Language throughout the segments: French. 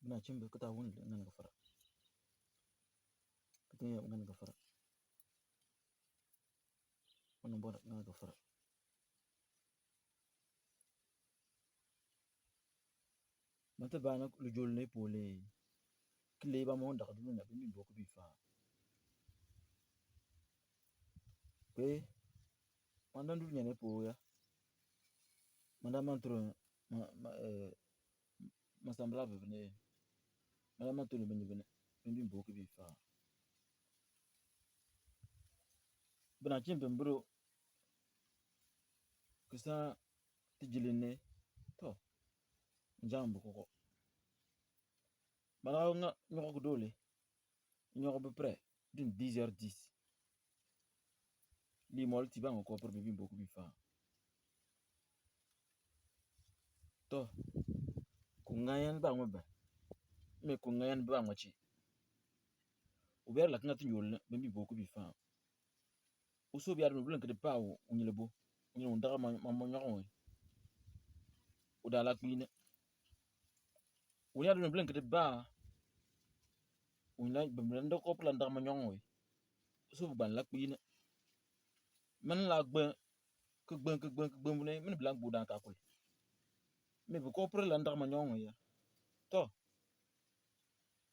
bina chimbe kata wuni ngan gafara kata ngan gafara wannan boda ngan gafara mata bana lu jol ne pole kile ba mo ndax dulu na bi boko bi fa pe mandan dulu ne po ya mandan mantro ma sambla be ne mandan mantro be ne bi boko bi fa bina chimbe mbro kisa tijiline to njambu koko bana nga nyoko dole nyoko be près d'une 10h10 li mol ti bango ko pour bi boko bi fa to ku ngayan ba ngbe me ku ngayan ba ngachi uber la ngati yol bi boko bi fa uso bi arno blank de pawo unyilebo unyil ndaga ma nyoko udala kwine unya arno blank de ba unyila bemrendo ko plan ndaga ma nyoko uso ban la kwine man la gbe ke gbe ne men blank budan ka kul me bu ko pre la ndaga ma nyoko ya to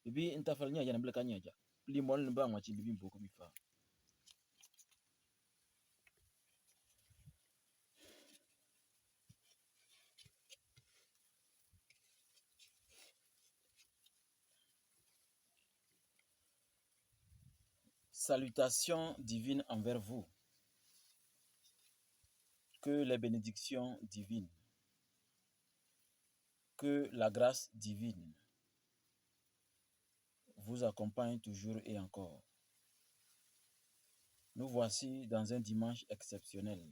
bibi intafal nya jana blaka nya ja li mol ba ngachi bibi boko bi fa Salutations divines envers vous. Que les bénédictions divines, que la grâce divine vous accompagne toujours et encore. Nous voici dans un dimanche exceptionnel.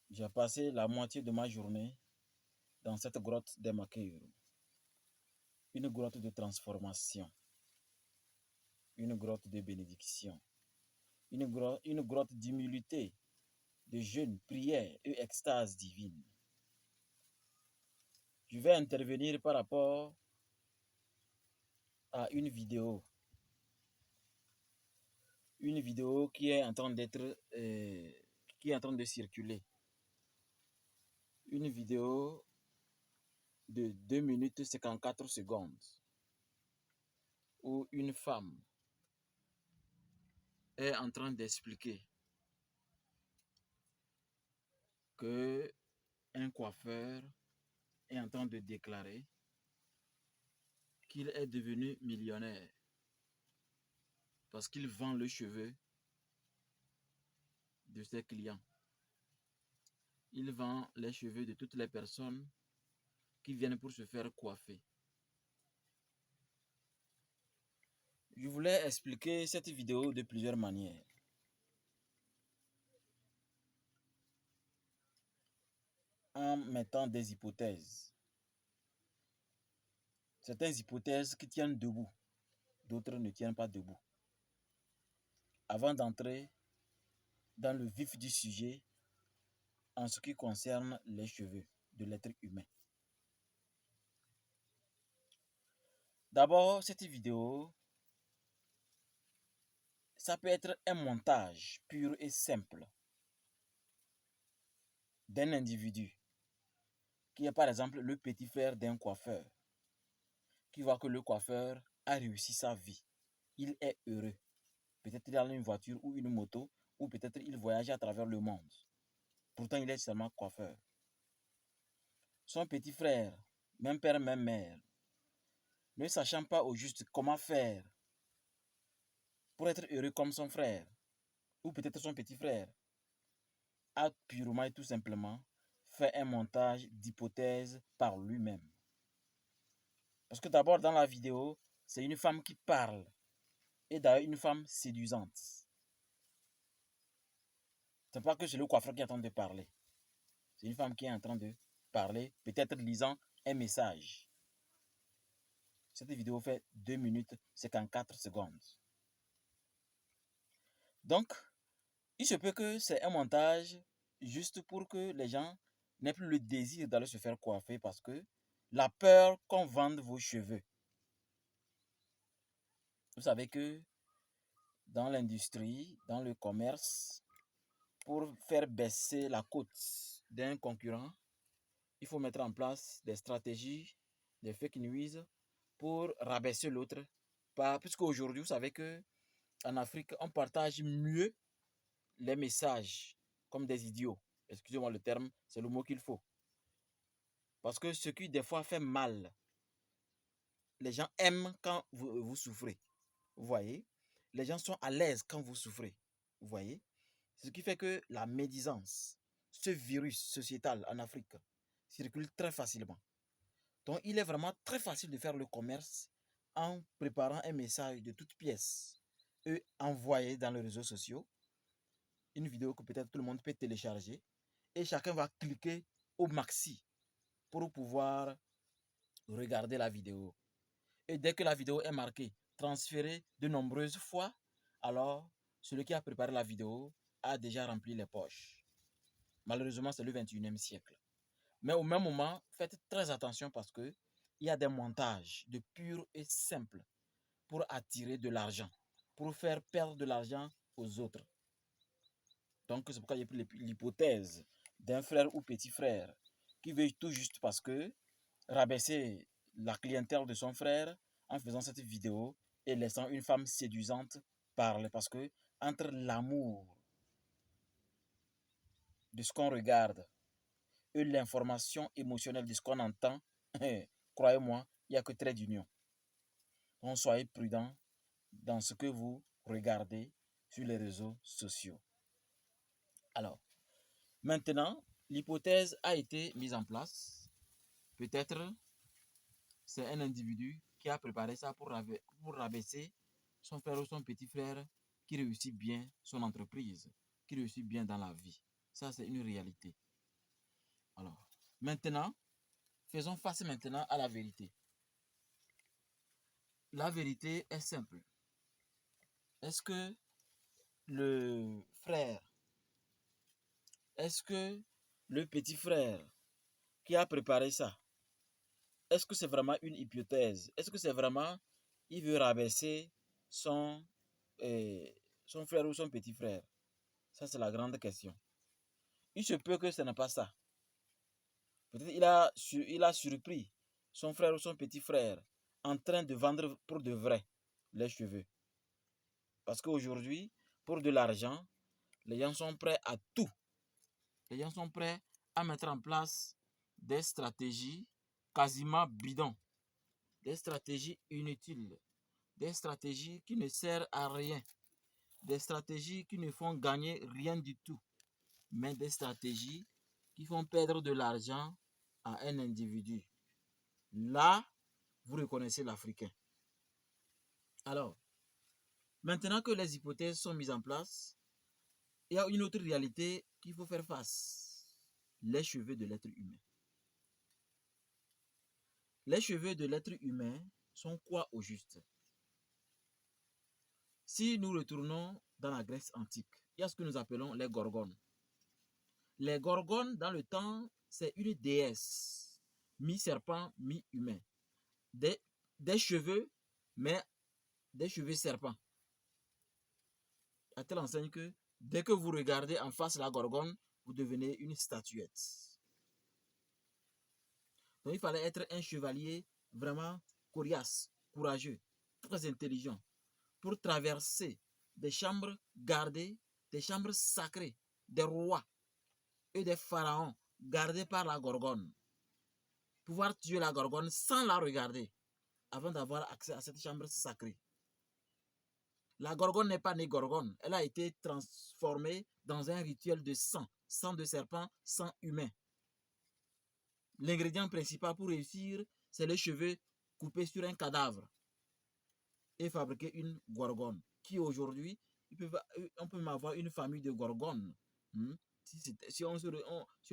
J'ai passé la moitié de ma journée dans cette grotte d'Emakeiru. Une grotte de transformation, une grotte de bénédiction, une grotte d'humilité, de jeûne, prière et extase divine. Je vais intervenir par rapport à une vidéo qui est en train d'être qui est en train de circuler. Une vidéo de 2 minutes 54 secondes où une femme est en train d'expliquer que un coiffeur est en train de déclarer qu'il est devenu millionnaire parce qu'il vend le cheveu de ses clients. Il vend les cheveux de toutes les personnes qui viennent pour se faire coiffer. Je voulais expliquer cette vidéo de plusieurs manières. En mettant des hypothèses. Certaines hypothèses qui tiennent debout, d'autres ne tiennent pas debout. Avant d'entrer dans le vif du sujet en ce qui concerne les cheveux de l'être humain. D'abord, cette vidéo, ça peut être un montage pur et simple d'un individu qui est par exemple le petit frère d'un coiffeur, qui voit que le coiffeur a réussi sa vie. Il est heureux. Peut-être il a une voiture ou une moto, ou peut-être il voyage à travers le monde. Pourtant, il est seulement coiffeur. Son petit frère, même père, même mère, ne sachant pas au juste comment faire pour être heureux comme son frère, ou peut-être son petit frère, a purement et tout simplement fait un montage d'hypothèses par lui-même. Parce que d'abord, dans la vidéo, c'est une femme qui parle, et d'ailleurs une femme séduisante. C'est pas que c'est le coiffeur qui est en train de parler. C'est une femme qui est en train de parler, peut-être lisant un message. Cette vidéo fait 2 minutes 54 secondes. Donc, il se peut que c'est un montage juste pour que les gens n'aient plus le désir d'aller se faire coiffer parce que la peur qu'on vende vos cheveux. Vous savez que dans l'industrie, dans le commerce, pour faire baisser la cote d'un concurrent, il faut mettre en place des stratégies, des fake news pour rabaisser l'autre. Puisque aujourd'hui, vous savez que en Afrique, on partage mieux les messages comme des idiots. Excusez-moi le terme, c'est le mot qu'il faut. Parce que ce qui des fois fait mal, les gens aiment quand vous souffrez. Vous voyez? Les gens sont à l'aise quand vous souffrez. Vous voyez? Ce qui fait que la médisance, ce virus sociétal en Afrique, circule très facilement. Donc, il est vraiment très facile de faire le commerce en préparant un message de toute pièce et envoyer dans les réseaux sociaux une vidéo que peut-être tout le monde peut télécharger et chacun va cliquer au maxi pour pouvoir regarder la vidéo. Et dès que la vidéo est marquée, transférée de nombreuses fois, alors celui qui a préparé la vidéo a déjà rempli les poches. Malheureusement, c'est le 21e siècle. Mais au même moment, faites très attention parce que il y a des montages de pur et simple pour attirer de l'argent, pour faire perdre de l'argent aux autres. Donc, c'est pourquoi j'ai pris l'hypothèse d'un frère ou petit frère qui veut tout juste parce que rabaisser la clientèle de son frère en faisant cette vidéo et laissant une femme séduisante parler. Parce que entre l'amour de ce qu'on regarde et l'information émotionnelle de ce qu'on entend, croyez-moi, il n'y a que trait d'union. Donc, soyez prudents dans ce que vous regardez sur les réseaux sociaux. Alors, maintenant, l'hypothèse a été mise en place. Peut-être c'est un individu qui a préparé ça pour rabaisser son frère ou son petit frère qui réussit bien son entreprise, qui réussit bien dans la vie. Ça, c'est une réalité. Alors, maintenant, faisons face maintenant à la vérité. La vérité est simple. Est-ce que le frère, est-ce que le petit frère qui a préparé ça, est-ce que c'est vraiment une hypothèse? Est-ce que c'est vraiment, il veut rabaisser son, son frère ou son petit frère? Ça, c'est la grande question. Il se peut que ce n'est pas ça. Peut-être il a surpris son frère ou son petit frère en train de vendre pour de vrai les cheveux. Parce qu'aujourd'hui, pour de l'argent, les gens sont prêts à tout. Les gens sont prêts à mettre en place des stratégies quasiment bidons, des stratégies inutiles, des stratégies qui ne servent à rien, des stratégies qui ne font gagner rien du tout, mais des stratégies qui font perdre de l'argent à un individu. Là, vous reconnaissez l'Africain. Alors, maintenant que les hypothèses sont mises en place, il y a une autre réalité qu'il faut faire face. Les cheveux de l'être humain. Les cheveux de l'être humain sont quoi au juste? Si nous retournons dans la Grèce antique, il y a ce que nous appelons les gorgones. Les gorgones, dans le temps, c'est une déesse, mi-serpent, mi-humain. Des cheveux, mais des cheveux serpents. À telle enseigne que dès que vous regardez en face la gorgone, vous devenez une statuette. Donc il fallait être un chevalier vraiment coriace, courageux, très intelligent pour traverser des chambres gardées, des chambres sacrées, des rois et des pharaons gardés par la gorgone. Pouvoir tuer la gorgone sans la regarder avant d'avoir accès à cette chambre sacrée. La gorgone n'est pas née gorgone. Elle a été transformée dans un rituel de sang. Sang de serpent, sang humain. L'ingrédient principal pour réussir, c'est les cheveux coupés sur un cadavre et fabriquer une gorgone. Qui aujourd'hui, on peut avoir une famille de gorgones. Si on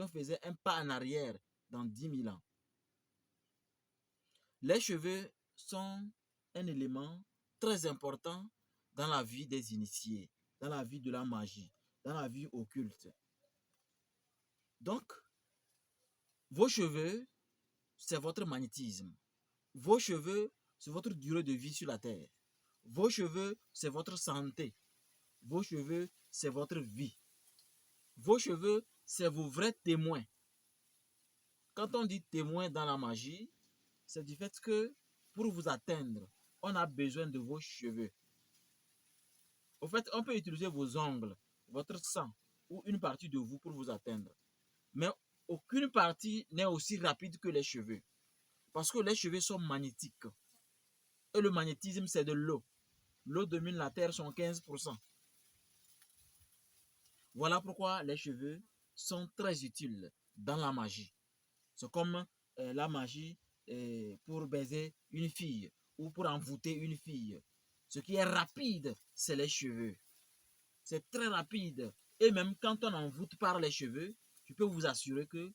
faisait un pas en arrière dans 10 000 ans. Les cheveux sont un élément très important dans la vie des initiés, dans la vie de la magie, dans la vie occulte. Donc, vos cheveux c'est votre magnétisme. Vos cheveux, c'est votre durée de vie sur la terre. Vos cheveux, c'est votre santé. Vos cheveux, c'est votre vie. Vos cheveux, c'est vos vrais témoins. Quand on dit témoin dans la magie, c'est du fait que pour vous atteindre, on a besoin de vos cheveux. Au fait, on peut utiliser vos ongles, votre sang ou une partie de vous pour vous atteindre. Mais aucune partie n'est aussi rapide que les cheveux. Parce que les cheveux sont magnétiques. Et le magnétisme, c'est de l'eau. L'eau domine la terre, son 15%. Voilà pourquoi les cheveux sont très utiles dans la magie. C'est comme la magie pour baiser une fille ou pour envoûter une fille. Ce qui est rapide, c'est les cheveux. C'est très rapide. Et même quand on envoûte par les cheveux, je peux vous assurer que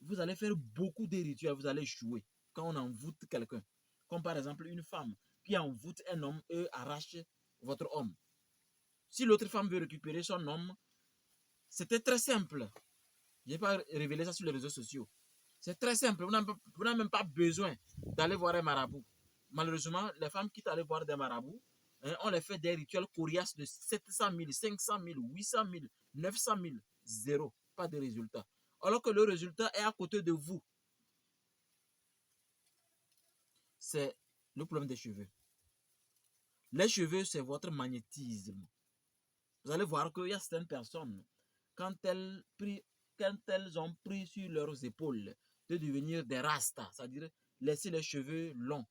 vous allez faire beaucoup de rituels, vous allez jouer quand on envoûte quelqu'un. Comme par exemple une femme qui envoûte un homme et arrache votre homme. Si l'autre femme veut récupérer son homme, c'était très simple. Je n'ai pas révélé ça sur les réseaux sociaux. C'est très simple. Vous n'avez même pas besoin d'aller voir un marabout. Malheureusement, les femmes quittent aller voir des marabouts. On les fait des rituels coriaces de 700 000, 500 000, 800 000, 900 000. Zéro. Pas de résultat. Alors que le résultat est à côté de vous. C'est le problème des cheveux. Les cheveux, c'est votre magnétisme. Vous allez voir qu'il y a certaines personnes, quand elles ont pris sur leurs épaules de devenir des rastas, c'est-à-dire laisser les cheveux longs,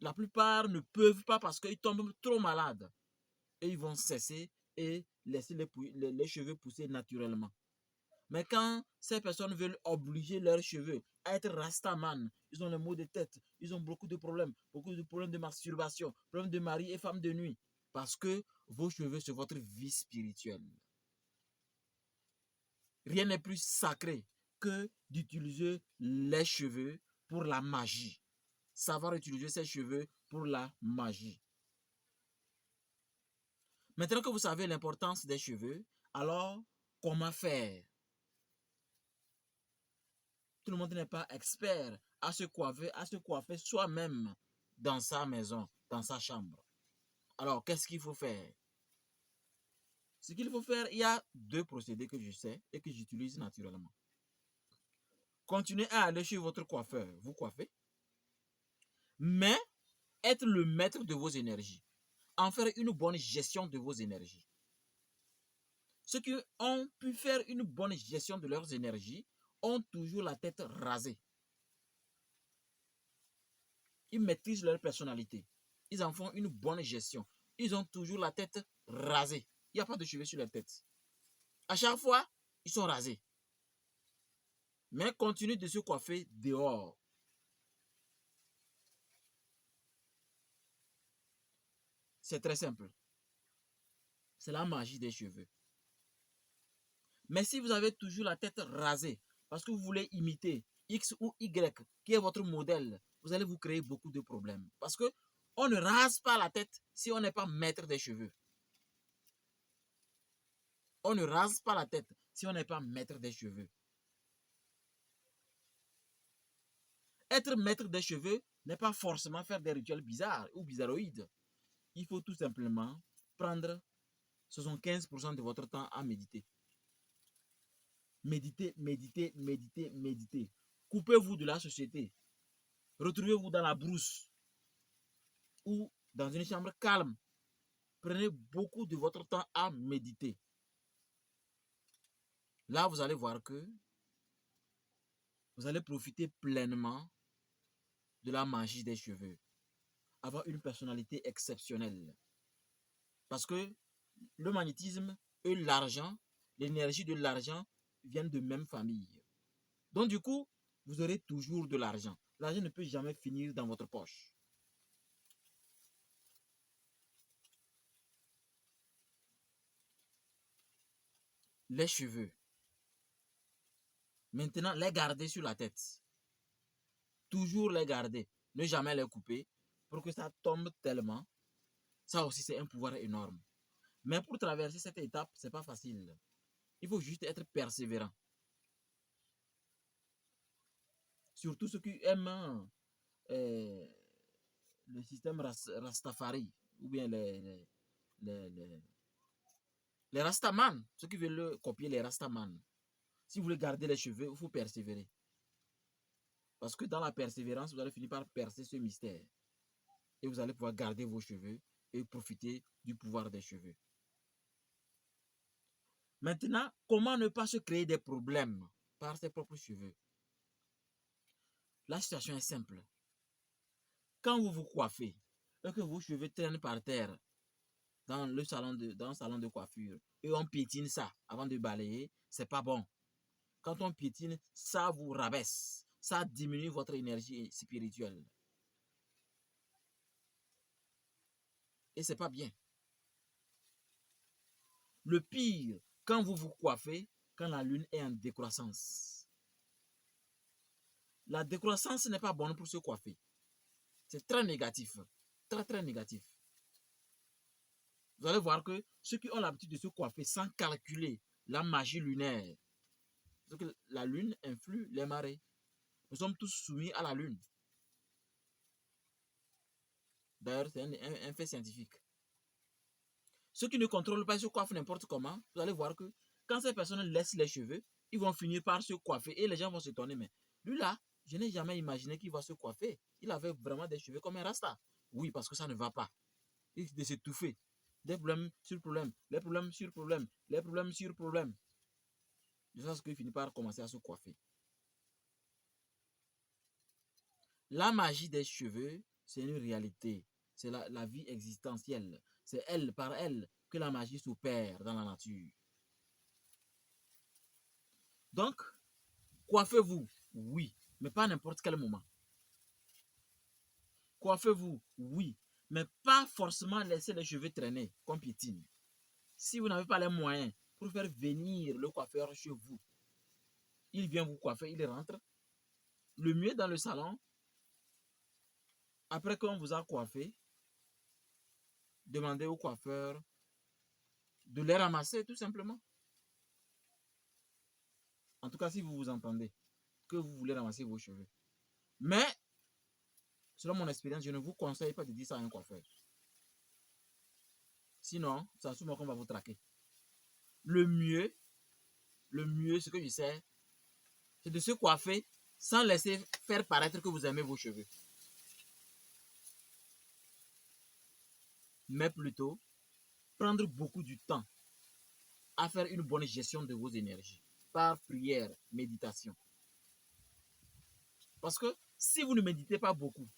la plupart ne peuvent pas parce qu'ils tombent trop malades. Et ils vont cesser et laisser les cheveux pousser naturellement. Mais quand ces personnes veulent obliger leurs cheveux à être rastaman, ils ont le maux de tête, ils ont beaucoup de problèmes de masturbation, problèmes de mari et femme de nuit. Parce que vos cheveux, c'est votre vie spirituelle. Rien n'est plus sacré que d'utiliser les cheveux pour la magie. Savoir utiliser ses cheveux pour la magie. Maintenant que vous savez l'importance des cheveux, alors comment faire? Tout le monde n'est pas expert à se coiffer soi-même dans sa maison, dans sa chambre. Alors, qu'est-ce qu'il faut faire? Ce qu'il faut faire, il y a deux procédés que je sais et que j'utilise naturellement. Continuez à aller chez votre coiffeur, vous coiffez, mais être le maître de vos énergies. En faire une bonne gestion de vos énergies. Ceux qui ont pu faire une bonne gestion de leurs énergies ont toujours la tête rasée. Ils maîtrisent leur personnalité. Ils en font une bonne gestion. Ils ont toujours la tête rasée. Il n'y a pas de cheveux sur leur tête. À chaque fois, ils sont rasés. Mais continuez de se coiffer dehors. C'est très simple. C'est la magie des cheveux. Mais si vous avez toujours la tête rasée, parce que vous voulez imiter X ou Y, qui est votre modèle, vous allez vous créer beaucoup de problèmes. Parce que on ne rase pas la tête si on n'est pas maître des cheveux. On ne rase pas la tête si on n'est pas maître des cheveux. Être maître des cheveux n'est pas forcément faire des rituels bizarres ou bizarroïdes. Il faut tout simplement prendre 75% de votre temps à méditer. Méditez, méditez, méditez, méditez. Coupez-vous de la société. Retrouvez-vous dans la brousse ou dans une chambre calme. Prenez beaucoup de votre temps à méditer. Là, vous allez voir que vous allez profiter pleinement de la magie des cheveux. Avoir une personnalité exceptionnelle. Parce que le magnétisme et l'argent, l'énergie de l'argent viennent de même famille. Donc du coup, vous aurez toujours de l'argent. L'argent ne peut jamais finir dans votre poche. Les cheveux. Maintenant, les garder sur la tête. Toujours les garder. Ne jamais les couper pour que ça tombe tellement. Ça aussi, c'est un pouvoir énorme. Mais pour traverser cette étape, c'est pas facile. Il faut juste être persévérant. surtout ceux qui aiment le système Rastafari, ou bien les Rastaman, ceux qui veulent copier les Rastaman. Si vous voulez garder les cheveux, il faut persévérer. Parce que dans la persévérance, vous allez finir par percer ce mystère. Et vous allez pouvoir garder vos cheveux et profiter du pouvoir des cheveux. Maintenant, comment ne pas se créer des problèmes par ses propres cheveux? La situation est simple. Quand vous vous coiffez et que vos cheveux traînent par terre dans le salon de coiffure et on piétine ça avant de balayer, c'est pas bon. Quand on piétine, ça vous rabaisse. Ça diminue votre énergie spirituelle. Et c'est pas bien. Le pire, quand vous vous coiffez, quand la lune est en décroissance. La décroissance n'est pas bonne pour se coiffer. C'est très négatif. Très, très négatif. Vous allez voir que ceux qui ont l'habitude de se coiffer sans calculer la magie lunaire, parce que la lune influe les marées. Nous sommes tous soumis à la lune. D'ailleurs, c'est un fait scientifique. Ceux qui ne contrôlent pas se coiffent n'importe comment, vous allez voir que quand ces personnes laissent les cheveux, ils vont finir par se coiffer et les gens vont s'étonner. Mais lui là, je n'ai jamais imaginé qu'il va se coiffer. Il avait vraiment des cheveux comme un rasta. Oui, parce que ça ne va pas. Il risque de s'étouffer. Des problèmes sur problèmes, les problèmes sur problèmes, les problèmes sur problèmes. De sorte qu'il finit par commencer à se coiffer. La magie des cheveux, c'est une réalité. C'est la vie existentielle. C'est elle, par elle, que la magie s'opère dans la nature. Donc, coiffez-vous, oui, mais pas à n'importe quel moment. Coiffez-vous, oui, mais pas forcément laisser les cheveux traîner comme piétine. Si vous n'avez pas les moyens pour faire venir le coiffeur chez vous, il vient vous coiffer, il rentre. Le mieux dans le salon, après qu'on vous a coiffé, demandez au coiffeur de les ramasser tout simplement. En tout cas, si vous vous entendez que vous voulez ramasser vos cheveux. Mais, selon mon expérience, je ne vous conseille pas de dire ça à un coiffeur. Sinon, c'est à ce moment qu'on va vous traquer. Le mieux, ce que je sais, c'est de se coiffer sans laisser faire paraître que vous aimez vos cheveux. Mais plutôt, prendre beaucoup du temps à faire une bonne gestion de vos énergies par prière, méditation. Parce que si vous ne méditez pas beaucoup,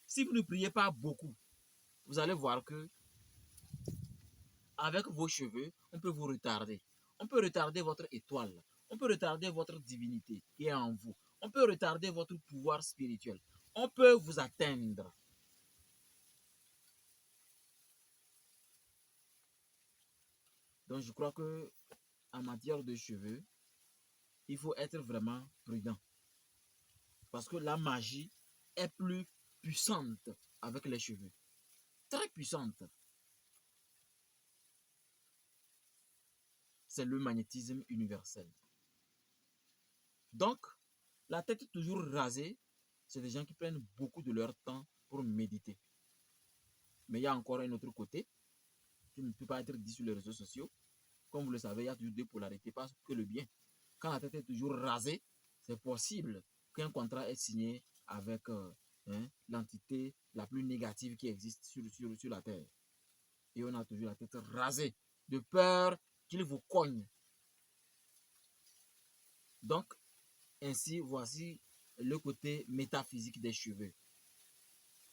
si vous ne priez pas beaucoup, vous allez voir que avec vos cheveux, on peut vous retarder. On peut retarder votre étoile. On peut retarder votre divinité qui est en vous. On peut retarder votre pouvoir spirituel. On peut vous atteindre. Donc je crois que en matière de cheveux, il faut être vraiment prudent. Parce que la magie est plus puissante avec les cheveux. Très puissante. C'est le magnétisme universel. Donc, la tête toujours rasée, c'est des gens qui prennent beaucoup de leur temps pour méditer. Mais il y a encore un autre côté qui ne peut pas être dit sur les réseaux sociaux. Comme vous le savez, il y a toujours deux polarités, pas que le bien. Quand la tête est toujours rasée, c'est possible qu'un contrat est signé avec l'entité la plus négative qui existe sur la Terre. Et on a toujours la tête rasée, de peur qu'il vous cogne. Donc, ainsi, voici le côté métaphysique des cheveux.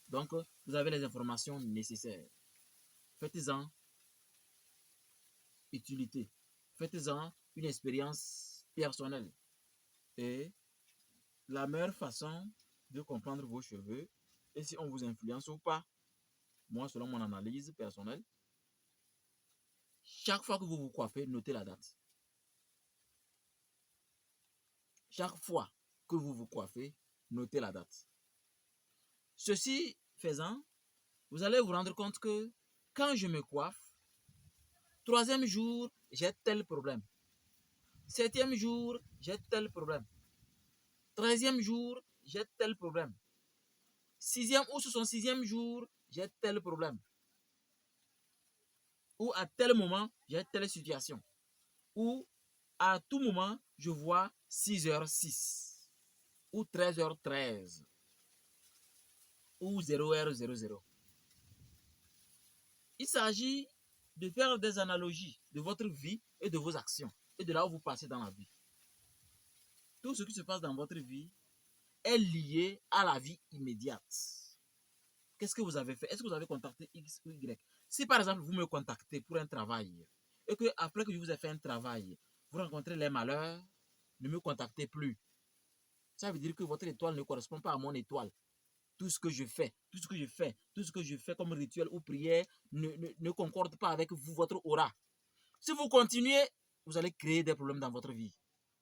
Donc, vous avez les informations nécessaires. Faites-en utilité. Faites-en une expérience personnelle. Et la meilleure façon de comprendre vos cheveux, et si on vous influence ou pas, moi, selon mon analyse personnelle, chaque fois que vous vous coiffez, notez la date. Chaque fois que vous vous coiffez, notez la date. Ceci faisant, vous allez vous rendre compte que quand je me coiffe, 3e jour, j'ai tel problème. 7e jour, j'ai tel problème. 13e jour, j'ai tel problème. 6e ou sur son 6e jour, j'ai tel problème. Ou à tel moment, j'ai telle situation. Ou à tout moment, je vois 6h06 ou 13h13 ou 0h00. Il s'agit de faire des analogies de votre vie et de vos actions et de là où vous passez dans la vie. Tout ce qui se passe dans votre vie est lié à la vie immédiate. Qu'est-ce que vous avez fait? Est-ce que vous avez contacté X ou Y? Si par exemple vous me contactez pour un travail et que après que je vous ai fait un travail, vous rencontrez les malheurs, ne me contactez plus. Ça veut dire que votre étoile ne correspond pas à mon étoile. Tout ce que je fais, tout ce que je fais comme rituel ou prière ne concorde pas avec vous, votre aura. Si vous continuez, vous allez créer des problèmes dans votre vie.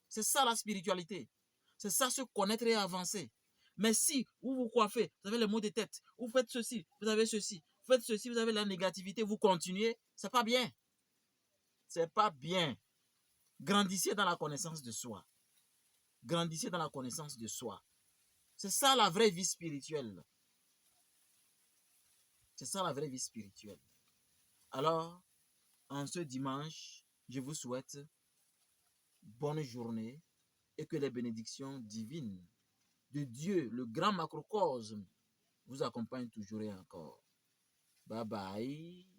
C'est ça la spiritualité. C'est ça se connaître et avancer. Mais si vous vous coiffez, vous avez les maux de tête, vous faites ceci, vous avez ceci, vous faites ceci, vous avez la négativité, vous continuez, c'est pas bien. C'est pas bien. Grandissez dans la connaissance de soi. Grandissez dans la connaissance de soi. C'est ça la vraie vie spirituelle. C'est ça la vraie vie spirituelle. Alors, en ce dimanche, je vous souhaite bonne journée et que les bénédictions divines de Dieu, le grand macrocosme, vous accompagnent toujours et encore. Bye bye.